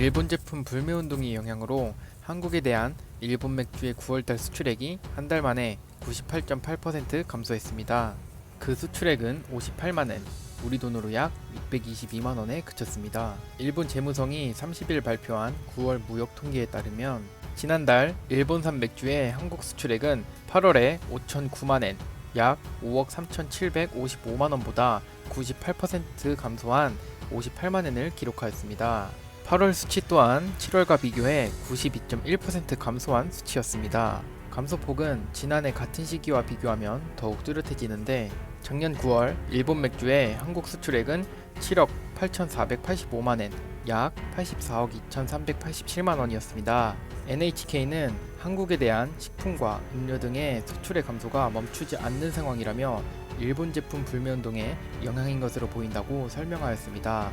일본 제품 불매운동의 영향으로 한국에 대한 일본 맥주의 9월달 수출액이 한 달 만에 98.8% 감소했습니다. 그 수출액은 58만엔, 우리 돈으로 약 622만원에 그쳤습니다. 일본 재무성이 30일 발표한 9월 무역 통계에 따르면 지난달 일본산 맥주의 한국 수출액은 8월에 5,009만엔, 약 5억 3,755만원보다 98% 감소한 58만엔을 기록하였습니다. 8월 수치 또한 7월과 비교해 92.1% 감소한 수치였습니다. 감소폭은 지난해 같은 시기와 비교하면 더욱 뚜렷해지는데 작년 9월 일본 맥주의 한국 수출액은 7억 8,485만엔, 약 84억 2,387만원이었습니다. NHK는 한국에 대한 식품과 음료 등의 수출의 감소가 멈추지 않는 상황이라며 일본 제품 불매운동의 영향인 것으로 보인다고 설명하였습니다.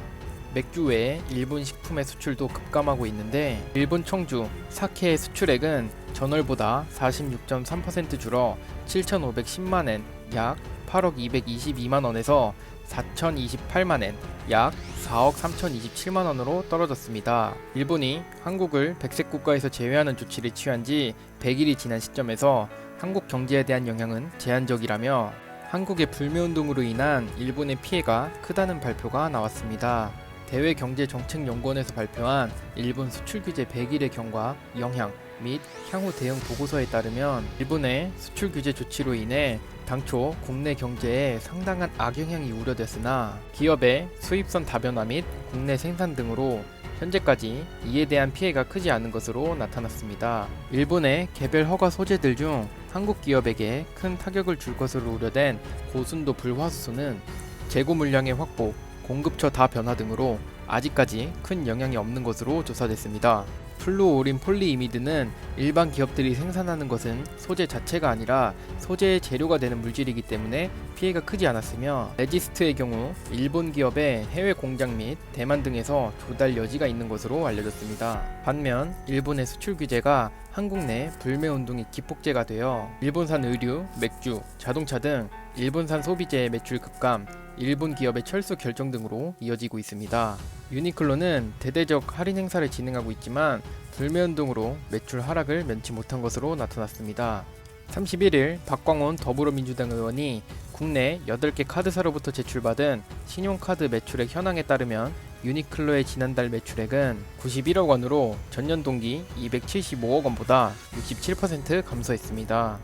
맥주 외에 일본 식품의 수출도 급감하고 있는데 일본 청주, 사케의 수출액은 전월보다 46.3% 줄어 7,510만엔, 약 8억 222만원에서 4,028만엔, 약 4억 3,027만원으로 떨어졌습니다. 일본이 한국을 백색 국가에서 제외하는 조치를 취한 지 100일이 지난 시점에서 한국 경제에 대한 영향은 제한적이라며 한국의 불매운동으로 인한 일본의 피해가 크다는 발표가 나왔습니다. 대외경제정책연구원에서 발표한 일본 수출규제 100일의 경과, 영향 및 향후 대응 보고서에 따르면 일본의 수출규제 조치로 인해 당초 국내 경제에 상당한 악영향이 우려됐으나 기업의 수입선 다변화 및 국내 생산 등으로 현재까지 이에 대한 피해가 크지 않은 것으로 나타났습니다. 일본의 개별 허가 소재들 중 한국 기업에게 큰 타격을 줄 것으로 우려된 고순도 불화수소는 재고 물량의 확보, 공급처 다변화 등으로 아직까지 큰 영향이 없는 것으로 조사됐습니다. 플루오린 폴리이미드는 일반 기업들이 생산하는 것은 소재 자체가 아니라 소재의 재료가 되는 물질이기 때문에 피해가 크지 않았으며 레지스트의 경우 일본 기업의 해외 공장 및 대만 등에서 조달 여지가 있는 것으로 알려졌습니다. 반면 일본의 수출 규제가 한국 내 불매운동이 기폭제가 되어 일본산 의류, 맥주, 자동차 등 일본산 소비재의 매출 급감, 일본 기업의 철수 결정 등으로 이어지고 있습니다. 유니클로는 대대적 할인 행사를 진행하고 있지만 불매운동으로 매출 하락을 면치 못한 것으로 나타났습니다. 31일 박광온 더불어민주당 의원이 국내 8개 카드사로부터 제출받은 신용카드 매출액 현황에 따르면 유니클로의 지난달 매출액은 91억 원으로 전년 동기 275억 원보다 67% 감소했습니다.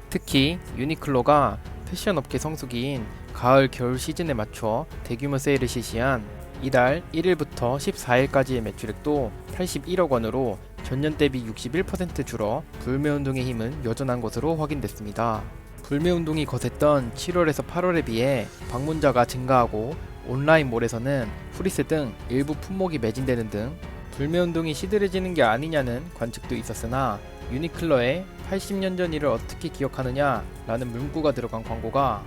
특히 유니클로가 패션업계 성수기인 가을 겨울 시즌에 맞춰 대규모 세일을 실시한 이달 1일부터 14일까지의 매출액도 81억 원으로 전년 대비 61% 줄어 불매운동의 힘은 여전한 것으로 확인됐습니다. 불매운동이 거셌던 7월에서 8월에 비해 방문자가 증가하고 온라인몰에서는 프리스 등 일부 품목이 매진되는 등 불매운동이 시들해지는 게 아니냐는 관측도 있었으나 유니클로의 80년 전 일을 어떻게 기억하느냐 라는 문구가 들어간 광고가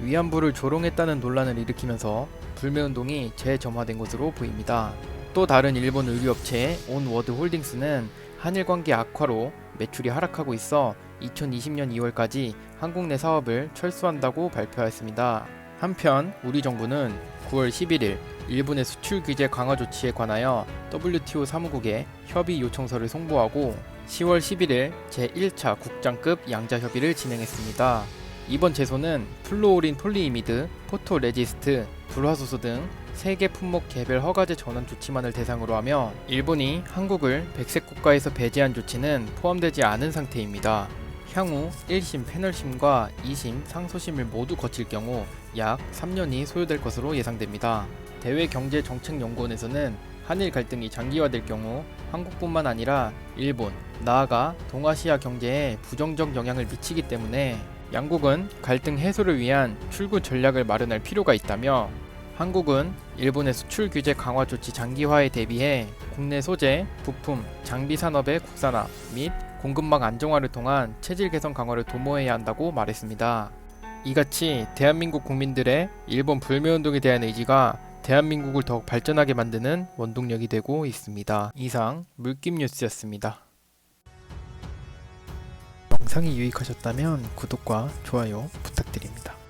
위안부를 조롱했다는 논란을 일으키면서 불매운동이 재점화된 것으로 보입니다. 또 다른 일본 의류업체 온워드 홀딩스는 한일 관계 악화로 매출이 하락하고 있어 2020년 2월까지 한국 내 사업을 철수한다고 발표했습니다. 한편 우리 정부는 9월 11일 일본의 수출 규제 강화 조치에 관하여 WTO 사무국에 협의 요청서를 송부하고 10월 11일 제1차 국장급 양자협의를 진행했습니다. 이번 제소는 플루오린 폴리이미드, 포토레지스트, 불화수소 등 3개 품목 개별 허가제 전환 조치만을 대상으로 하며 일본이 한국을 백색 국가에서 배제한 조치는 포함되지 않은 상태입니다. 향후 1심 패널심과 2심 상소심을 모두 거칠 경우 약 3년이 소요될 것으로 예상됩니다. 대외경제정책연구원에서는 한일 갈등이 장기화될 경우 한국뿐만 아니라 일본, 나아가 동아시아 경제에 부정적 영향을 미치기 때문에 양국은 갈등 해소를 위한 출구 전략을 마련할 필요가 있다며 한국은 일본의 수출 규제 강화 조치 장기화에 대비해 국내 소재, 부품, 장비 산업의 국산화 및 공급망 안정화를 통한 체질 개선 강화를 도모해야 한다고 말했습니다. 이같이 대한민국 국민들의 일본 불매운동에 대한 의지가 대한민국을 더욱 발전하게 만드는 원동력이 되고 있습니다. 이상 물김 뉴스였습니다. 영상이 유익하셨다면 구독과 좋아요 부탁드립니다.